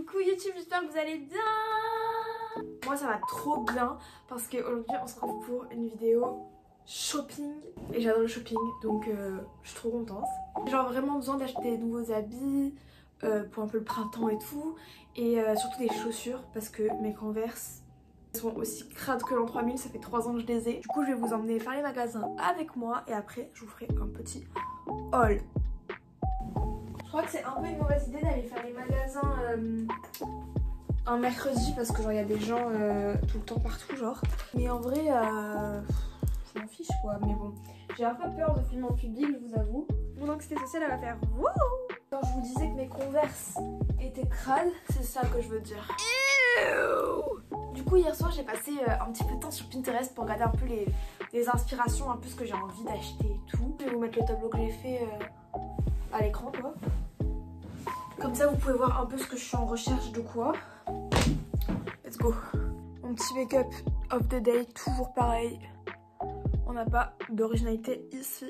Coucou YouTube, j'espère que vous allez bien. Moi ça va trop bien parce qu'aujourd'hui on se retrouve pour une vidéo shopping. Et j'adore le shopping donc je suis trop contente. J'ai genre vraiment besoin d'acheter des nouveaux habits pour un peu le printemps et tout. Et surtout des chaussures parce que mes Converse sont aussi crades que l'an 3000, ça fait 3 ans que je les ai. Du coup je vais vous emmener faire les magasins avec moi et après je vous ferai un petit haul. Je crois que c'est un peu une mauvaise idée d'aller faire les magasins un mercredi parce que genre il y a des gens tout le temps partout genre. Mais en vrai je m'en fiche quoi, mais bon. J'ai un peu peur de filmer en public, je vous avoue. Mon anxiété sociale elle va faire wouhou. Quand je vous disais que mes Converse étaient crades, c'est ça que je veux dire. Du coup hier soir j'ai passé un petit peu de temps sur Pinterest pour regarder un peu les inspirations, un peu ce que j'ai envie d'acheter et tout. Je vais vous mettre le tableau que j'ai fait à l'écran quoi. Comme ça vous pouvez voir un peu ce que je suis en recherche de quoi. Let's go. Mon petit make-up of the day, toujours pareil. On n'a pas d'originalité ici.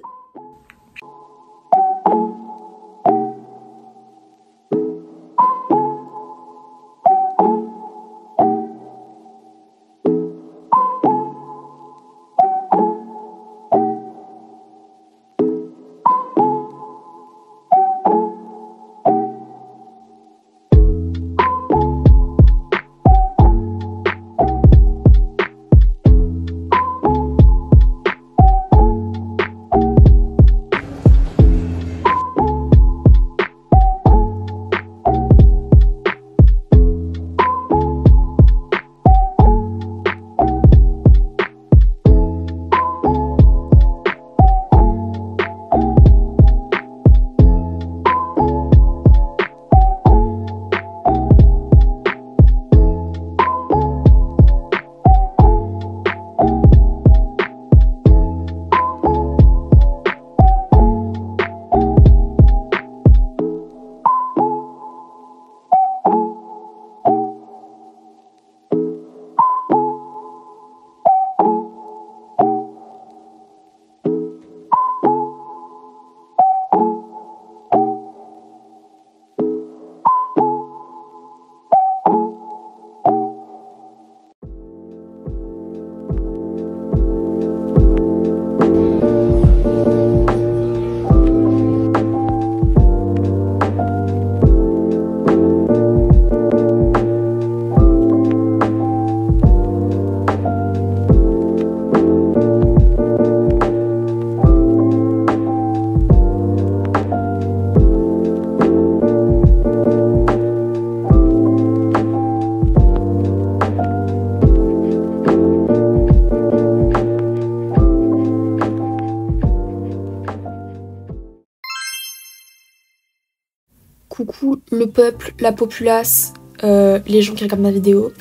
Coucou le peuple, la populace, les gens qui regardent ma vidéo.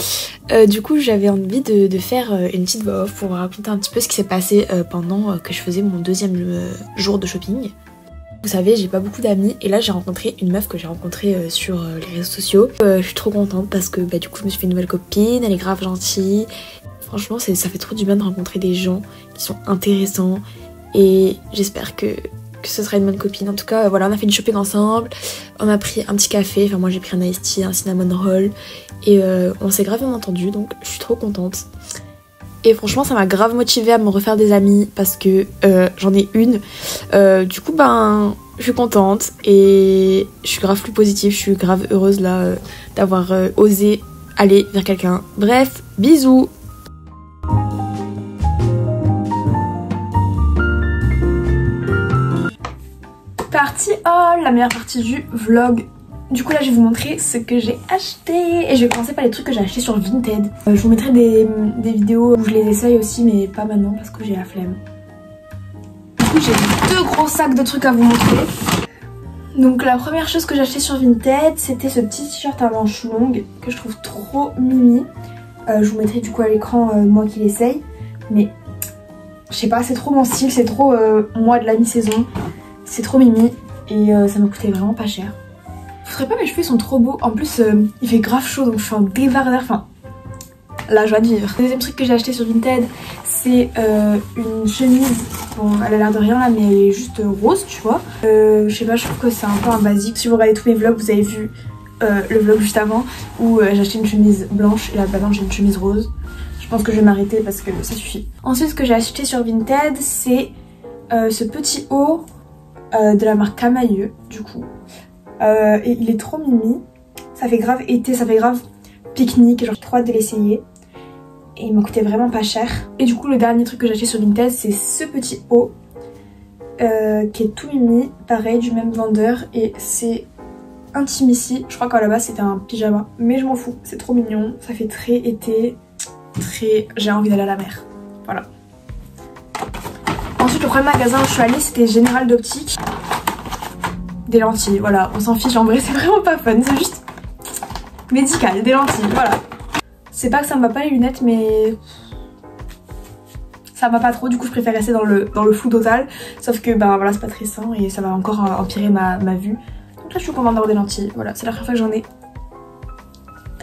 Du coup j'avais envie de faire une petite voix off pour vous raconter un petit peu ce qui s'est passé pendant que je faisais mon deuxième jour de shopping. Vous savez j'ai pas beaucoup d'amis et là j'ai rencontré une meuf que j'ai rencontrée sur les réseaux sociaux. Je suis trop contente parce que du coup je me suis fait une nouvelle copine, elle est grave gentille. Franchement ça fait trop du bien de rencontrer des gens qui sont intéressants et j'espère que ce sera une bonne copine. En tout cas voilà, on a fait du shopping ensemble, on a pris un petit café, enfin moi j'ai pris un iced tea, un cinnamon roll et on s'est grave bien entendu donc je suis trop contente. Et franchement ça m'a grave motivée à me refaire des amis parce que j'en ai une. Du coup je suis contente et je suis grave plus positive, je suis grave heureuse là d'avoir osé aller vers quelqu'un. Bref, bisous. Partie haul, la meilleure partie du vlog. Du coup là je vais vous montrer ce que j'ai acheté et je vais commencer par les trucs que j'ai acheté sur Vinted. Je vous mettrai des vidéos où je les essaye aussi mais pas maintenant parce que j'ai la flemme. Du coup j'ai 2 gros sacs de trucs à vous montrer. Donc la première chose que j'ai acheté sur Vinted c'était ce petit t-shirt à manches longues que je trouve trop mimi. Je vous mettrai du coup à l'écran moi qui l'essaye. Mais je sais pas, c'est trop mon style, c'est trop moi de la mi-saison. C'est trop mimi et ça m'a coûté vraiment pas cher. Vous savez pas, mes cheveux ils sont trop beaux. En plus il fait grave chaud donc je suis en débardeur. Enfin la joie de vivre. Le deuxième truc que j'ai acheté sur Vinted c'est une chemise. Bon elle a l'air de rien là mais elle est juste rose tu vois. Je sais pas, je trouve que c'est un peu un basique. Si vous regardez tous mes vlogs vous avez vu le vlog juste avant où j'ai acheté une chemise blanche et là maintenant j'ai une chemise rose. Je pense que je vais m'arrêter parce que ça suffit. Ensuite ce que j'ai acheté sur Vinted c'est ce petit haut de la marque Camailleux du coup. Et il est trop mimi. Ça fait grave été, ça fait grave pique-nique, genre j'ai trop hâte de l'essayer. Et il m'a coûté vraiment pas cher. Et du coup le dernier truc que j'ai acheté sur Vinted c'est ce petit haut qui est tout mimi, pareil du même vendeur et c'est intimissime. Je crois qu'à la base c'était un pyjama mais je m'en fous, c'est trop mignon, ça fait très été, très j'ai envie d'aller à la mer, voilà. Ensuite le premier magasin où je suis allée c'était Général d'Optique. Des lentilles, voilà, on s'en fiche en vrai, c'est vraiment pas fun, c'est juste médical, des lentilles, voilà. C'est pas que ça me va pas les lunettes mais ça va pas trop, du coup je préfère rester dans le flou total. Sauf que bah voilà c'est pas très sain et ça va encore empirer ma vue. Donc là je suis contente d'avoir des lentilles, voilà c'est la première fois que j'en ai.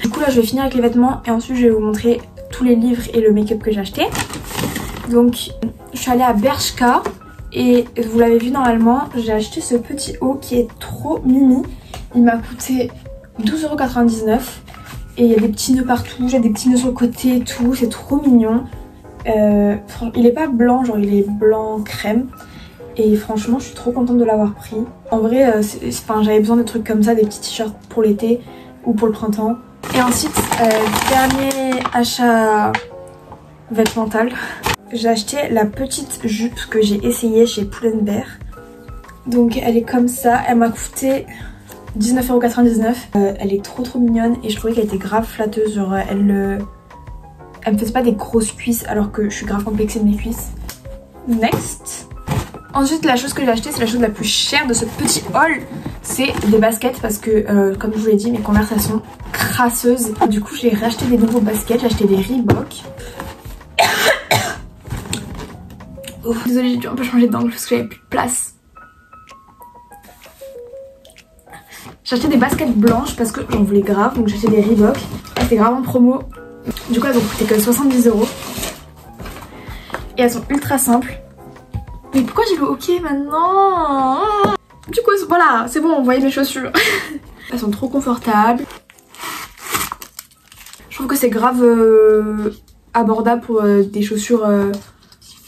Du coup là je vais finir avec les vêtements et ensuite je vais vous montrer tous les livres et le make-up que j'ai acheté. Donc je suis allée à Bershka et vous l'avez vu normalement j'ai acheté ce petit haut qui est trop mimi. Il m'a coûté 12,99 € et il y a des petits nœuds partout, j'ai des petits nœuds sur le côté et tout, c'est trop mignon. Il est pas blanc, genre il est blanc crème et franchement je suis trop contente de l'avoir pris. En vrai j'avais besoin de trucs comme ça, des petits t-shirts pour l'été ou pour le printemps. Et ensuite dernier achat vêtemental, j'ai acheté la petite jupe que j'ai essayée chez Pull&Bear. Donc elle est comme ça, elle m'a coûté 19,99 €. Elle est trop mignonne et je trouvais qu'elle était grave flatteuse, genre elle me faisait pas des grosses cuisses alors que je suis grave complexée de mes cuisses. Next. Ensuite la chose que j'ai acheté, c'est la chose la plus chère de ce petit haul, c'est des baskets parce que comme je vous l'ai dit mes Converse sont crasseuses. Du coup j'ai racheté des nouveaux baskets, j'ai acheté des Reebok. Oh, désolée j'ai dû un peu changer d'angle parce que j'avais plus de place. J'ai acheté des baskets blanches parce que j'en voulais grave, donc j'ai acheté des Reebok. C'était grave en promo. Du coup elles ont coûté que 70 € et elles sont ultra simples. Mais pourquoi j'ai le hockey maintenant? Du coup voilà, c'est bon, vous voyez mes chaussures. Elles sont trop confortables. Je trouve que c'est grave abordable pour des chaussures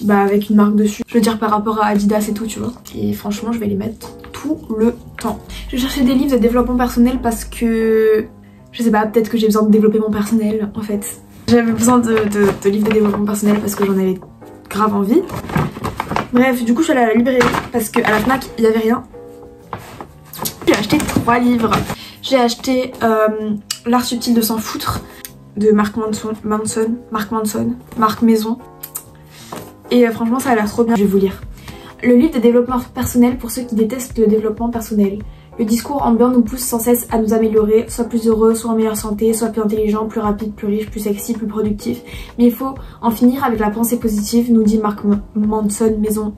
avec une marque dessus. Je veux dire par rapport à Adidas et tout tu vois. Et franchement je vais les mettre tout le temps. Je cherchais des livres de développement personnel parce que je sais pas, peut-être que j'ai besoin de développer mon personnel en fait. J'avais besoin de livres de développement personnel parce que j'en avais grave envie. Bref, du coup je suis allée à la librairie parce qu'à la FNAC il n'y avait rien. J'ai acheté 3 livres. J'ai acheté L'art subtil de s'en foutre de Mark Maison. Et franchement ça a l'air trop bien, je vais vous lire. Le livre de développement personnel pour ceux qui détestent le développement personnel. Le discours ambiant nous pousse sans cesse à nous améliorer, soit plus heureux, soit en meilleure santé, soit plus intelligent, plus rapide, plus riche, plus sexy, plus productif. Mais il faut en finir avec la pensée positive, nous dit Mark Maison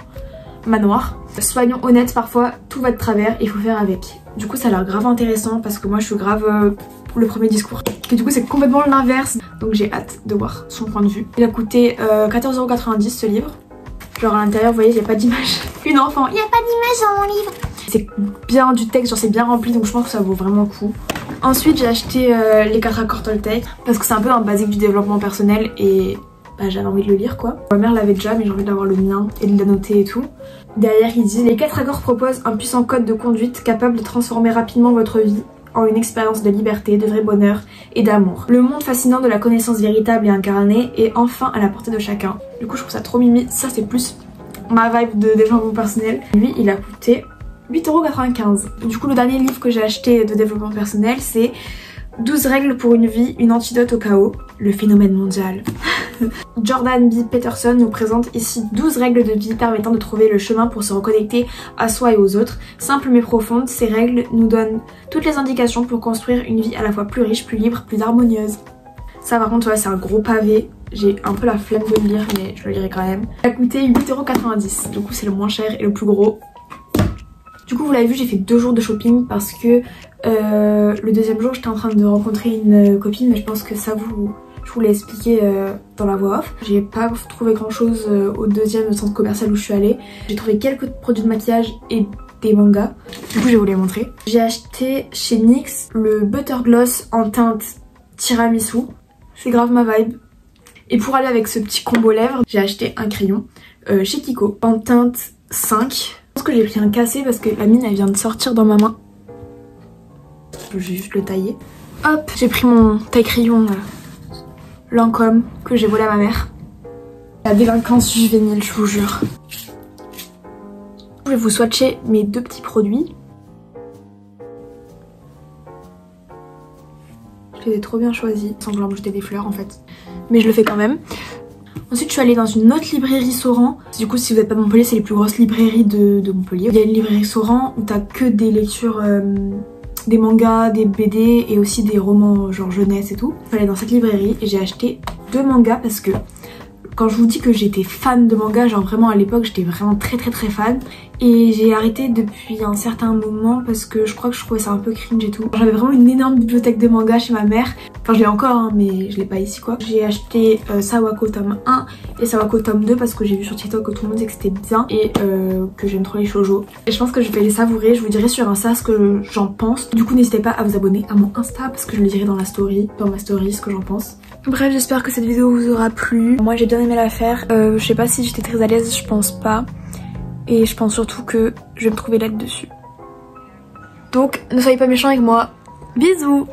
Manoir. Soyons honnêtes, parfois tout va de travers, il faut faire avec. Du coup ça a l'air grave intéressant parce que moi je suis grave le premier discours. Et du coup c'est complètement l'inverse. Donc j'ai hâte de voir son point de vue. Il a coûté 14,90 € ce livre. Genre à l'intérieur vous voyez il n'y a pas d'image. Une enfant, il n'y a pas d'image dans mon livre. C'est bien du texte, genre c'est bien rempli donc je pense que ça vaut vraiment le coup. Ensuite j'ai acheté les 4 accords Toltec parce que c'est un peu un basique du développement personnel et j'avais envie de le lire quoi. Ma mère l'avait déjà mais j'ai envie d'avoir le mien et de l'annoter et tout. Derrière il dit les 4 accords proposent un puissant code de conduite capable de transformer rapidement votre vie en une expérience de liberté, de vrai bonheur et d'amour. Le monde fascinant de la connaissance véritable et incarnée est enfin à la portée de chacun. Du coup je trouve ça trop mimi, ça c'est plus ma vibe de développement personnel. Lui il a coûté 8,95 €. Du coup le dernier livre que j'ai acheté de développement personnel c'est 12 règles pour une vie, une antidote au chaos, le phénomène mondial. Jordan B. Peterson nous présente ici 12 règles de vie permettant de trouver le chemin pour se reconnecter à soi et aux autres. Simples mais profondes, ces règles nous donnent toutes les indications pour construire une vie à la fois plus riche, plus libre, plus harmonieuse. Ça par contre ouais, c'est un gros pavé, j'ai un peu la flemme de le lire mais je le lirai quand même. Il a coûté 8,90 €, du coup c'est le moins cher et le plus gros. Du coup vous l'avez vu j'ai fait 2 jours de shopping parce que le deuxième jour j'étais en train de rencontrer une copine mais je pense que ça je vous l'ai expliqué dans la voix off. J'ai pas trouvé grand chose au deuxième centre commercial où je suis allée. J'ai trouvé quelques produits de maquillage et des mangas. Du coup je vais vous les montrer. J'ai acheté chez NYX le Butter Gloss en teinte tiramisu. C'est grave ma vibe. Et pour aller avec ce petit combo lèvres, j'ai acheté un crayon chez Kiko en teinte 5. Je pense que j'ai pris un cassé parce que la mine elle vient de sortir dans ma main. Je vais juste le tailler. Hop, j'ai pris mon taille-crayon Lancôme que j'ai volé à ma mère. La délinquance juvénile, je vous jure. Je vais vous swatcher mes deux petits produits. Je les ai trop bien choisis, sans vouloir me jeter des fleurs en fait. Mais je le fais quand même. Ensuite je suis allée dans une autre librairie Sauran. Du coup si vous n'êtes pas de Montpellier, c'est les plus grosses librairies de Montpellier. Il y a une librairie Sauran où t'as que des lectures, des mangas, des BD et aussi des romans genre jeunesse et tout. Je suis allée dans cette librairie et j'ai acheté 2 mangas parce que quand je vous dis que j'étais fan de manga, genre vraiment à l'époque j'étais vraiment très fan. Et j'ai arrêté depuis un certain moment parce que je crois que je trouvais ça un peu cringe et tout. J'avais vraiment une énorme bibliothèque de manga chez ma mère. Enfin je l'ai encore hein, mais je l'ai pas ici quoi. J'ai acheté Sawako tome 1 et Sawako tome 2 parce que j'ai vu sur TikTok que tout le monde disait que c'était bien et que j'aime trop les shoujo. Et je pense que je vais les savourer, je vous dirai sur Insta ce que j'en pense. Du coup n'hésitez pas à vous abonner à mon Insta parce que je le dirai dans la story, dans ma story ce que j'en pense. Bref j'espère que cette vidéo vous aura plu. Moi j'ai bien aimé la faire, je sais pas si j'étais très à l'aise, je pense pas. Et je pense surtout que je vais me trouver laide dessus. Donc ne soyez pas méchants avec moi. Bisous.